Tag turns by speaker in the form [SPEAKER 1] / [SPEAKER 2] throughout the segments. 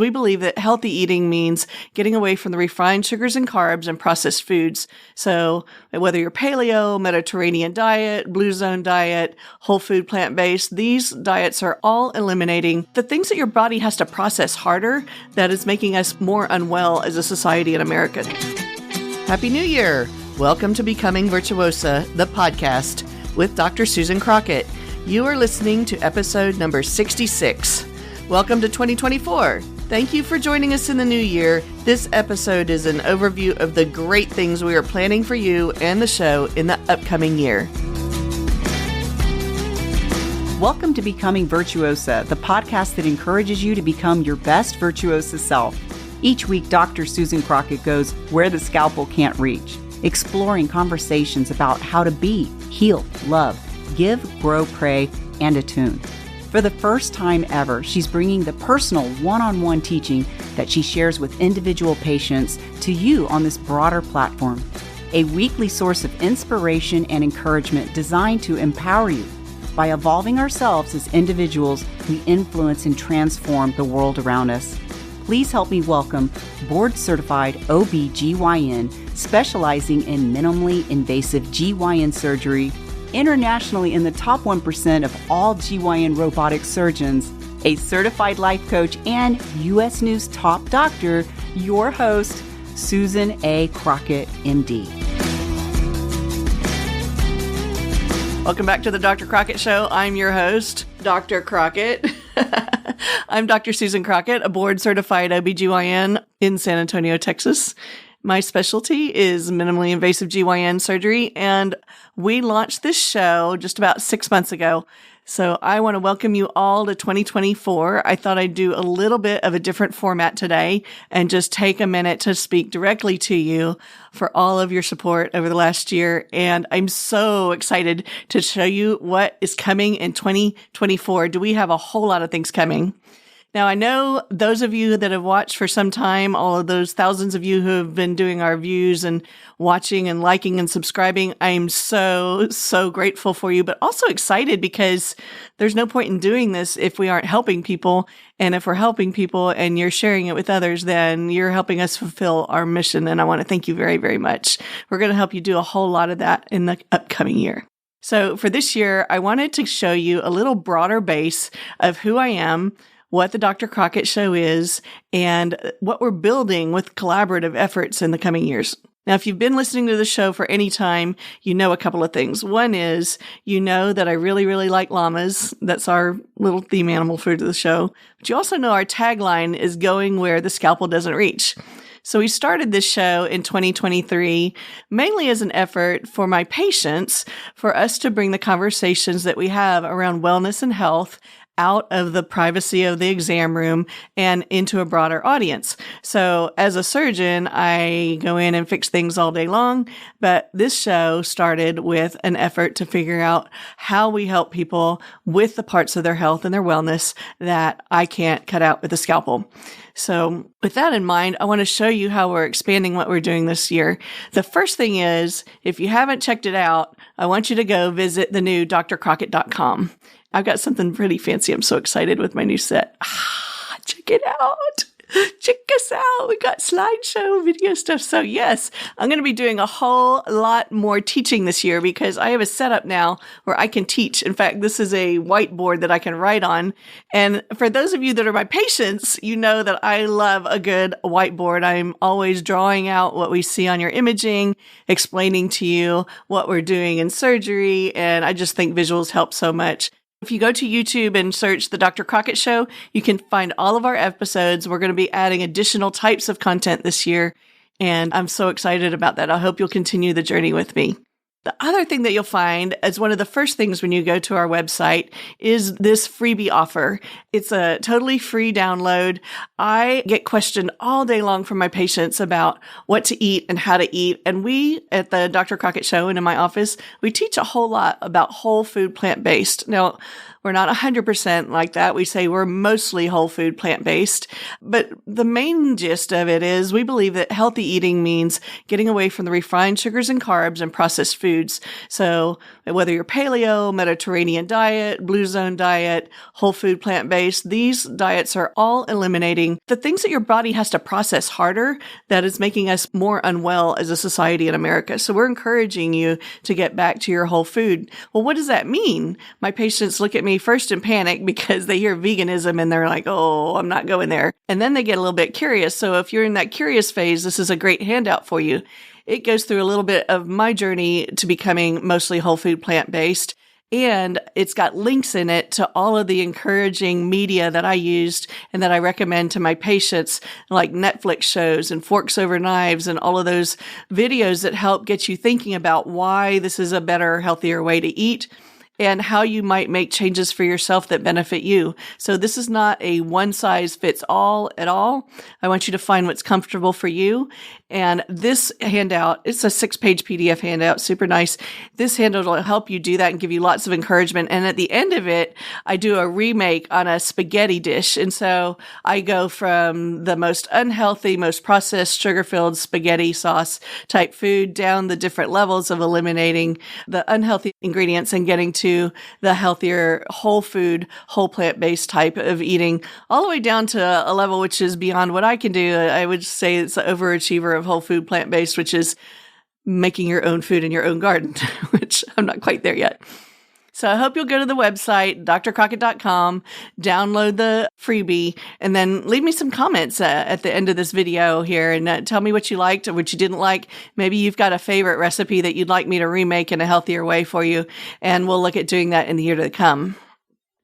[SPEAKER 1] We believe that healthy eating means getting away from the refined sugars and carbs and processed foods. So whether you're paleo, Mediterranean diet, blue zone diet, whole food plant-based, these diets are all eliminating the things that your body has to process harder that is making us more unwell as a society in America. Happy New Year! Welcome to Becoming Virtuosa, the podcast with Dr. Susan Crockett. You are listening to episode number 66. Welcome to 2024. Thank you for joining us in the new year. This episode is an overview of the great things we are planning for you and the show in the upcoming year.
[SPEAKER 2] Welcome to Becoming Virtuosa, the podcast that encourages you to become your best virtuosa self. Each week, Dr. Susan Crockett goes where the scalpel can't reach, exploring conversations about how to be, heal, love, give, grow, pray, and attune. For the first time ever, she's bringing the personal one-on-one teaching that she shares with individual patients to you on this broader platform. A weekly source of inspiration and encouragement designed to empower you. By evolving ourselves as individuals, we influence and transform the world around us. Please help me welcome board-certified OB/GYN specializing in minimally invasive GYN surgery, internationally in the top 1% of all GYN robotic surgeons, a certified life coach, and U.S. News top doctor, your host, Susan A. Crockett, MD.
[SPEAKER 1] Welcome back to the Dr. Crockett Show. I'm your host, Dr. Crockett. I'm Dr. Susan Crockett, a board-certified OB/GYN in San Antonio, Texas. My specialty is minimally invasive GYN surgery, and we launched this show just about 6 months ago. So I want to welcome you all to 2024. I thought I'd do a little bit of a different format today and just take a minute to speak directly to you for all of your support over the last year. And I'm so excited to show you what is coming in 2024. Do we have a whole lot of things coming? Now, I know those of you that have watched for some time, all of those thousands of you who have been doing our views and watching and liking and subscribing, I am so grateful for you, but also excited because there's no point in doing this if we aren't helping people. And if we're helping people and you're sharing it with others, then you're helping us fulfill our mission. And I want to thank you very, very much. We're going to help you do a whole lot of that in the upcoming year. So for this year, I wanted to show you a little broader base of who I am, what the Dr. Crockett Show is, and what we're building with collaborative efforts in the coming years. Now, if you've been listening to the show for any time, you know a couple of things. One is, you know that I really, really like llamas. That's our little theme animal for the show. But you also know our tagline is going where the scalpel doesn't reach. So we started this show in 2023, mainly as an effort for my patients, for us to bring the conversations that we have around wellness and health out of the privacy of the exam room and into a broader audience. So as a surgeon, I go in and fix things all day long, but this show started with an effort to figure out how we help people with the parts of their health and their wellness that I can't cut out with a scalpel. So with that in mind, I want to show you how we're expanding what we're doing this year. The first thing is, if you haven't checked it out, I want you to go visit the new drcrockett.com. I've got something pretty fancy. I'm so excited with my new set. Check it out. Check us out. We got slideshow video stuff. So yes, I'm going to be doing a whole lot more teaching this year because I have a setup now where I can teach. In fact, this is a whiteboard that I can write on. And for those of you that are my patients, you know that I love a good whiteboard. I'm always drawing out what we see on your imaging, explaining to you what we're doing in surgery. And I just think visuals help so much. If you go to YouTube and search The Dr. Crockett Show, you can find all of our episodes. We're going to be adding additional types of content this year, and I'm so excited about that. I hope you'll continue the journey with me. The other thing that you'll find as one of the first things when you go to our website is this freebie offer. It's a totally free download. I get questioned all day long from my patients about what to eat and how to eat. And we at the Dr. Crockett Show and in my office, we teach a whole lot about whole food plant-based. Now, We're not 100% like that. We say we're mostly whole food, plant-based. But the main gist of it is we believe that healthy eating means getting away from the refined sugars and carbs and processed foods. So whether you're paleo, Mediterranean diet, blue zone diet, whole food, plant-based, these diets are all eliminating the things that your body has to process harder that is making us more unwell as a society in America. So we're encouraging you to get back to your whole food. Well, what does that mean? My patients look at me first in panic because they hear veganism and they're like, oh, I'm not going there. And then they get a little bit curious. So if you're in that curious phase, this is a great handout for you. It goes through a little bit of my journey to becoming mostly whole food, plant-based. And it's got links in it to all of the encouraging media that I used and that I recommend to my patients, like Netflix shows and Forks Over Knives and all of those videos that help get you thinking about why this is a better, healthier way to eat and how you might make changes for yourself that benefit you. So this is not a one size fits all at all. I want you to find what's comfortable for you. And this handout, it's a 6-page PDF handout, super nice. This handout will help you do that and give you lots of encouragement. And at the end of it, I do a remake on a spaghetti dish. And so I go from the most unhealthy, most processed, sugar-filled spaghetti sauce type food down the different levels of eliminating the unhealthy ingredients and getting to the healthier whole food, whole plant-based type of eating, all the way down to a level which is beyond what I can do. I would say it's an overachiever of whole food, plant-based, which is making your own food in your own garden, which I'm not quite there yet. So I hope you'll go to the website, drcrockett.com, download the freebie, and then leave me some comments at the end of this video here and tell me what you liked or what you didn't like. Maybe you've got a favorite recipe that you'd like me to remake in a healthier way for you, and we'll look at doing that in the year to come.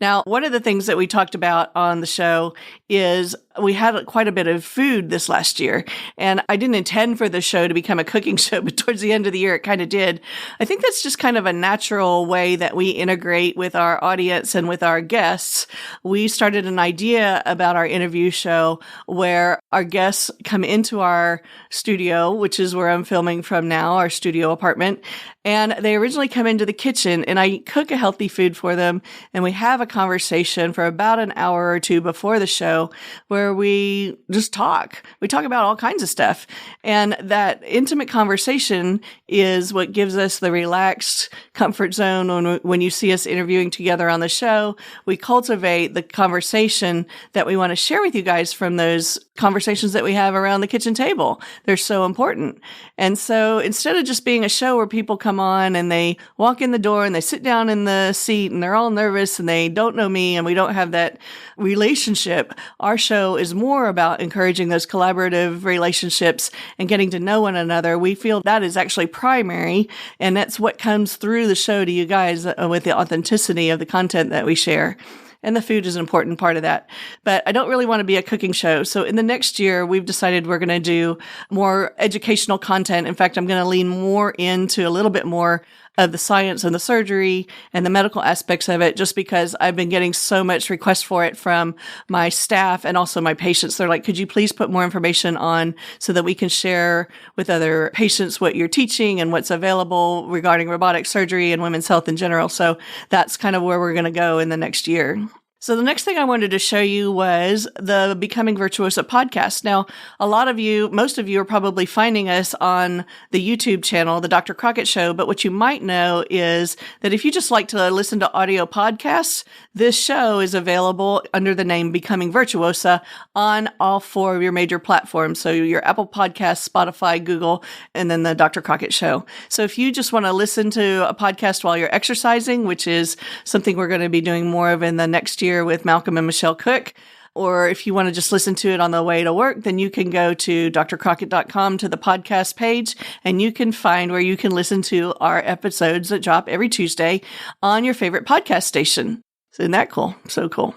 [SPEAKER 1] Now, one of the things that we talked about on the show is we had quite a bit of food this last year, and I didn't intend for the show to become a cooking show, but towards the end of the year, it kind of did. I think that's just kind of a natural way that we integrate with our audience and with our guests. We started an idea about our interview show where our guests come into our studio, which is where I'm filming from now, our studio apartment, and they originally come into the kitchen and I cook a healthy food for them, and we have a conversation for about an hour or two before the show where we just talk. We talk about all kinds of stuff. And that intimate conversation is what gives us the relaxed comfort zone when you see us interviewing together on the show. We cultivate the conversation that we want to share with you guys from those conversations that we have around the kitchen table. They're so important. And so instead of just being a show where people come on and they walk in the door and they sit down in the seat and they're all nervous and they don't know me and we don't have that relationship, our show is more about encouraging those collaborative relationships and getting to know one another. We feel that is actually primary, and that's what comes through the show to you guys with the authenticity of the content that we share. And the food is an important part of that. But I don't really want to be a cooking show. So in the next year, we've decided we're going to do more educational content. In fact, I'm going to lean more into a little bit more of the science and the surgery and the medical aspects of it, just because I've been getting so much request for it from my staff and also my patients. They're like, could you please put more information on so that we can share with other patients what you're teaching and what's available regarding robotic surgery and women's health in general. So that's kind of where we're going to go in the next year. So the next thing I wanted to show you was the Becoming Virtuosa podcast. Now, a lot of you, most of you are probably finding us on the YouTube channel, the Dr. Crockett Show. But what you might know is that if you just like to listen to audio podcasts, this show is available under the name Becoming Virtuosa on all 4 of your major platforms. So your Apple Podcasts, Spotify, Google, and then the Dr. Crockett Show. So if you just want to listen to a podcast while you're exercising, which is something we're going to be doing more of in the next year with Malcolm and Michelle Cook, or if you want to just listen to it on the way to work, then you can go to drcrockett.com to the podcast page, and you can find where you can listen to our episodes that drop every Tuesday on your favorite podcast station. Isn't that cool? So cool.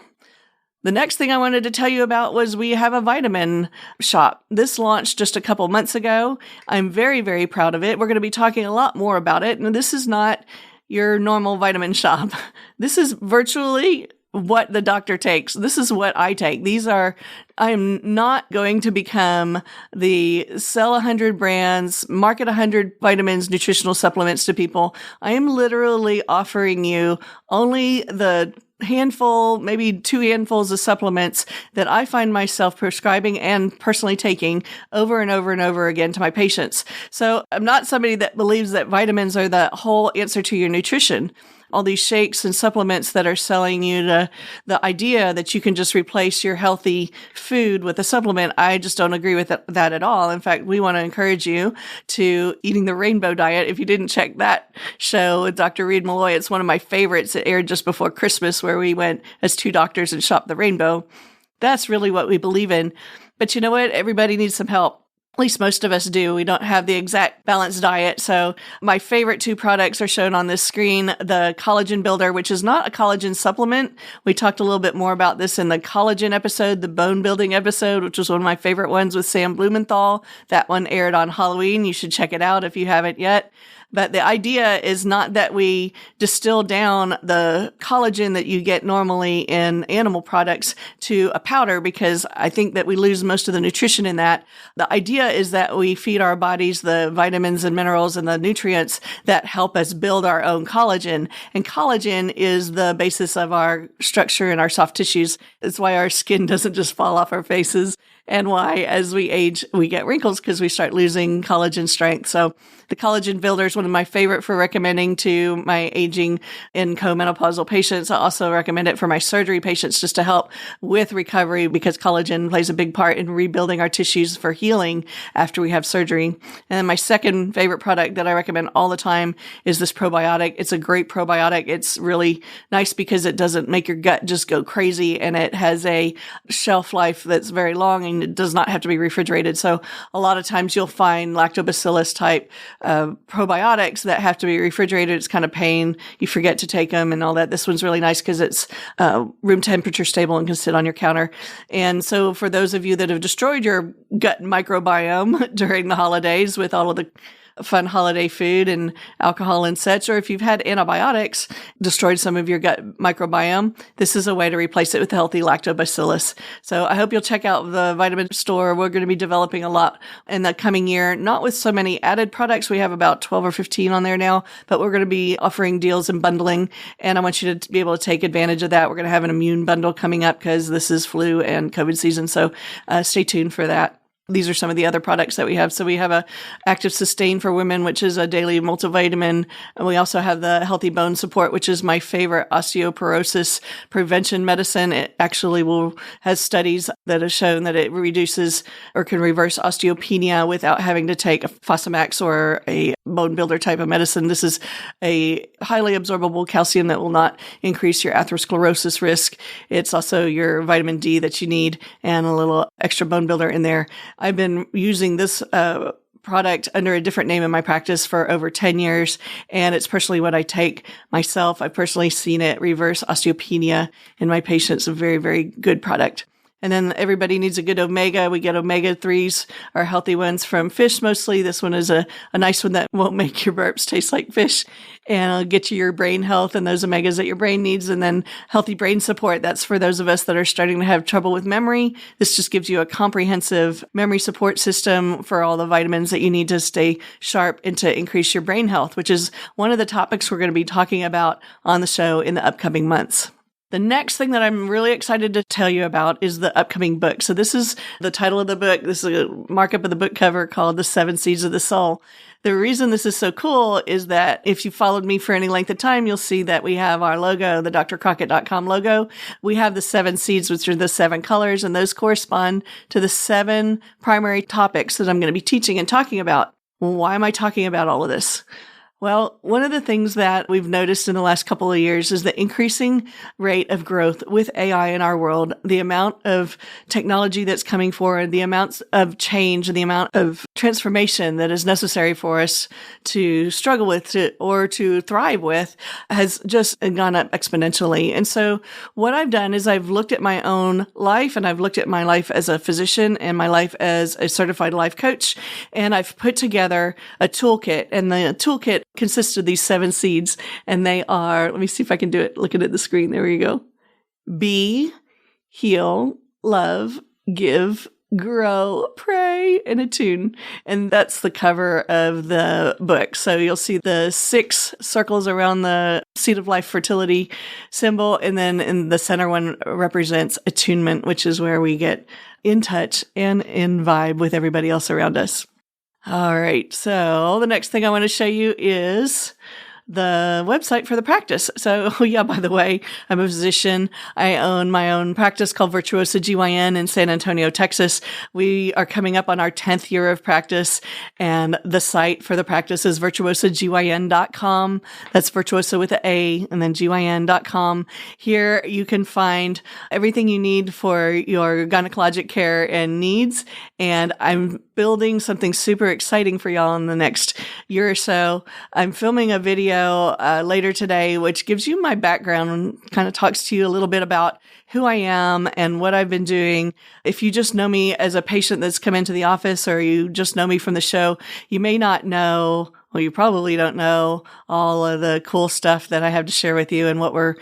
[SPEAKER 1] The next thing I wanted to tell you about was we have a vitamin shop. This launched just a couple months ago. I'm very, very proud of it. We're going to be talking a lot more about it. And this is not your normal vitamin shop. This is virtually what the doctor takes. This is what I take. I am not going to become the sell 100 brands, market 100 vitamins, nutritional supplements to people. I am literally offering you only the handful, maybe 2 handfuls of supplements that I find myself prescribing and personally taking over and over and over again to my patients. So I'm not somebody that believes that vitamins are the whole answer to your nutrition. All these shakes and supplements that are selling you the idea that you can just replace your healthy food with a supplement, I just don't agree with that at all. In fact, we want to encourage you to eating the rainbow diet. If you didn't check that show with Dr. Reed Malloy, it's one of my favorites. It aired just before Christmas, where we went as 2 doctors and shopped the rainbow. That's really what we believe in. But you know what? Everybody needs some help. At least most of us do. We don't have the exact balanced diet. So my favorite 2 products are shown on this screen. The collagen builder, which is not a collagen supplement. We talked a little bit more about this in the collagen episode, the bone building episode, which was one of my favorite ones with Sam Blumenthal. That one aired on Halloween. You should check it out if you haven't yet. But the idea is not that we distill down the collagen that you get normally in animal products to a powder, because I think that we lose most of the nutrition in that. The idea is that we feed our bodies the vitamins and minerals and the nutrients that help us build our own collagen. And collagen is the basis of our structure and our soft tissues. It's why our skin doesn't just fall off our faces, and why as we age, we get wrinkles, because we start losing collagen strength. So the collagen builder is one of my favorite for recommending to my aging and co-menopausal patients. I also recommend it for my surgery patients just to help with recovery, because collagen plays a big part in rebuilding our tissues for healing after we have surgery. And then my second favorite product that I recommend all the time is this probiotic. It's a great probiotic. It's really nice because it doesn't make your gut just go crazy, and it has a shelf life that's very long, and it does not have to be refrigerated. So a lot of times you'll find lactobacillus type probiotics that have to be refrigerated. It's kind of pain. You forget to take them and all that. This one's really nice because it's room temperature stable and can sit on your counter. And so for those of you that have destroyed your gut microbiome during the holidays with all of the fun holiday food and alcohol and such, or if you've had antibiotics, destroyed some of your gut microbiome, this is a way to replace it with healthy lactobacillus. So I hope you'll check out the vitamin store. We're going to be developing a lot in the coming year, not with so many added products. We have about 12 or 15 on there now, but we're going to be offering deals and bundling, and I want you to be able to take advantage of that. We're going to have an immune bundle coming up because this is flu and COVID season. So stay tuned for that. These are some of the other products that we have. So we have a Active Sustain for women, which is a daily multivitamin. And we also have the Healthy Bone Support, which is my favorite osteoporosis prevention medicine. It actually has studies that have shown that it reduces or can reverse osteopenia without having to take a Fosamax or a bone builder type of medicine. This is a highly absorbable calcium that will not increase your atherosclerosis risk. It's also your vitamin D that you need and a little extra bone builder in there. I've been using this product under a different name in my practice for over 10 years, and it's personally what I take myself. I've personally seen it reverse osteopenia in my patients. A very, very good product. And then everybody needs a good omega. We get omega-3s, our healthy ones from fish mostly. This one is a nice one that won't make your burps taste like fish, and it'll get you your brain health and those omegas that your brain needs. And then healthy brain support. That's for those of us that are starting to have trouble with memory. This just gives you a comprehensive memory support system for all the vitamins that you need to stay sharp and to increase your brain health, which is one of the topics we're going to be talking about on the show in the upcoming months. The next thing that I'm really excited to tell you about is the upcoming book. So this is the title of the book. This is a markup of the book cover called The 7 Seeds of the Soul. The reason this is so cool is that if you followed me for any length of time, you'll see that we have our logo, the drcrockett.com logo. We have the 7 seeds, which are the 7 colors, and those correspond to the 7 primary topics that I'm going to be teaching and talking about. Well, why am I talking about all of this? Well, one of the things that we've noticed in the last couple of years is the increasing rate of growth with AI in our world, the amount of technology that's coming forward, the amounts of change, and the amount of transformation that is necessary for us to struggle with or to thrive with has just gone up exponentially. And so what I've done is I've looked at my own life, and I've looked at my life as a physician and my life as a certified life coach, and I've put together a toolkit, and the toolkit consists of these 7 seeds, and they are, let me see if I can do it looking at the screen. There you go. Be, heal, love, give, grow, pray, and attune. And that's the cover of the book. So you'll see the 6 circles around the Seed of Life fertility symbol. And then in the center one represents attunement, which is where we get in touch and in vibe with everybody else around us. All right. So the next thing I want to show you is the website for the practice. So, by the way, I'm a physician. I own my own practice called Virtuosa GYN in San Antonio, Texas. We are coming up on our 10th year of practice, and the site for the practice is virtuosagyn.com. That's Virtuosa with an A, and then gyn.com. Here you can find everything you need for your gynecologic care and needs, and I'm building something super exciting for y'all in the next year or so. I'm filming a video later today, which gives you my background and kind of talks to you a little bit about who I am and what I've been doing. If you just know me as a patient that's come into the office, or you just know me from the show, you may not know, well, you probably don't know all of the cool stuff that I have to share with you and what we're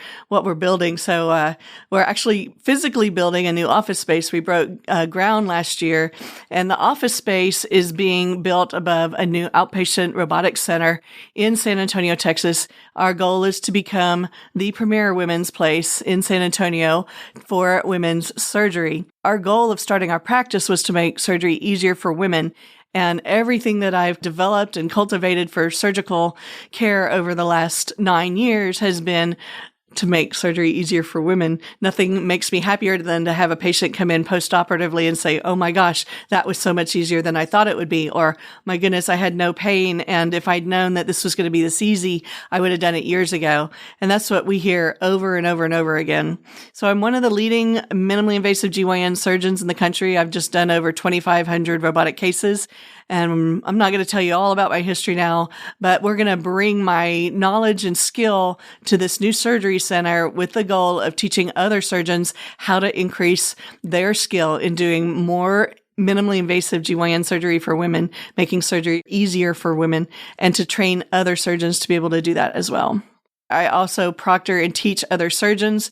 [SPEAKER 1] building. So we're actually physically building a new office space. We broke ground last year, and the office space is being built above a new outpatient robotics center in San Antonio, Texas. Our goal is to become the premier women's place in San Antonio for women's surgery. Our goal of starting our practice was to make surgery easier for women. And everything that I've developed and cultivated for surgical care over the last 9 years has been to make surgery easier for women. Nothing makes me happier than to have a patient come in post-operatively and say, oh my gosh, that was so much easier than I thought it would be. Or, my goodness, I had no pain. And if I'd known that this was going to be this easy, I would have done it years ago. And that's what we hear over and over and over again. So I'm one of the leading minimally invasive GYN surgeons in the country. I've just done over 2,500 robotic cases. And I'm not going to tell you all about my history now, but we're going to bring my knowledge and skill to this new surgery center with the goal of teaching other surgeons how to increase their skill in doing more minimally invasive GYN surgery for women, making surgery easier for women, and to train other surgeons to be able to do that as well. I also proctor and teach other surgeons.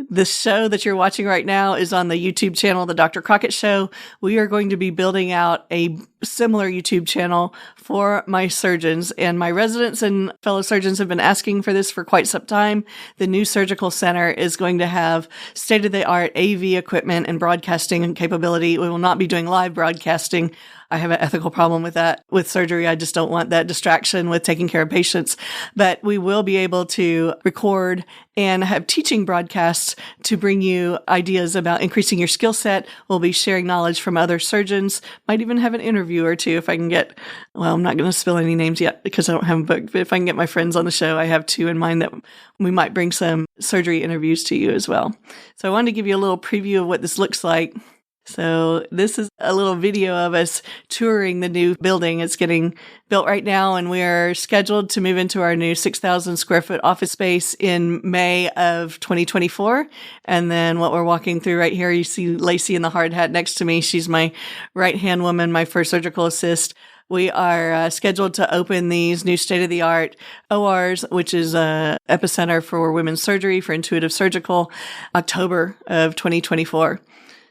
[SPEAKER 1] The show that you're watching right now is on the YouTube channel, The Dr. Crockett Show. We are going to be building out a similar YouTube channel for my surgeons, and my residents and fellow surgeons have been asking for this for quite some time. The new surgical center is going to have state-of-the-art AV equipment and broadcasting capability. We will not be doing live broadcasting. I have an ethical problem with that. With surgery, I just don't want that distraction with taking care of patients. But we will be able to record and have teaching broadcasts to bring you ideas about increasing your skill set. We'll be sharing knowledge from other surgeons. Might even have an interview or two if I can get, well, I'm not going to spill any names yet because I don't have a book. But if I can get my friends on the show, I have 2 in mind that we might bring some surgery interviews to you as well. So I wanted to give you a little preview of what this looks like. So this is a little video of us touring the new building. It's getting built right now, and we are scheduled to move into our new 6,000 square foot office space in May of 2024. And then what we're walking through right here, you see Lacey in the hard hat next to me. She's my right-hand woman, my first surgical assist. We are scheduled to open these new state-of-the-art ORs, which is a epicenter for women's surgery, for intuitive surgical, October of 2024.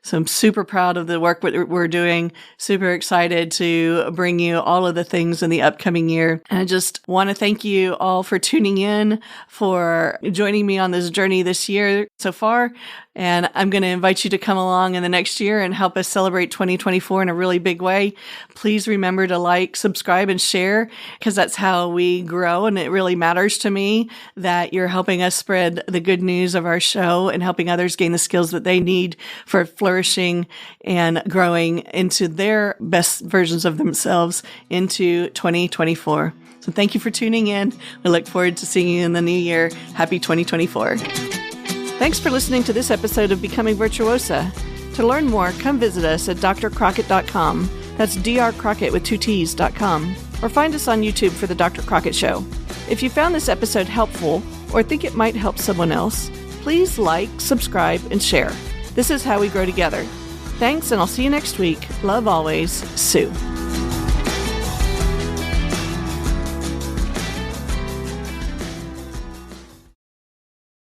[SPEAKER 1] So I'm super proud of the work we're doing, super excited to bring you all of the things in the upcoming year. And I just want to thank you all for tuning in, for joining me on this journey this year so far. And I'm going to invite you to come along in the next year and help us celebrate 2024 in a really big way. Please remember to like, subscribe, and share, because that's how we grow. And it really matters to me that you're helping us spread the good news of our show and helping others gain the skills that they need for flourishing and growing into their best versions of themselves into 2024. So thank you for tuning in. We look forward to seeing you in the new year. Happy 2024. Thanks for listening to this episode of Becoming Virtuosa. To learn more, come visit us at drcrockett.com. That's drcrockett with 2 T's.com. Or find us on YouTube for The Dr. Crockett Show. If you found this episode helpful or think it might help someone else, please like, subscribe, and share. This is how we grow together. Thanks, and I'll see you next week. Love always, Sue.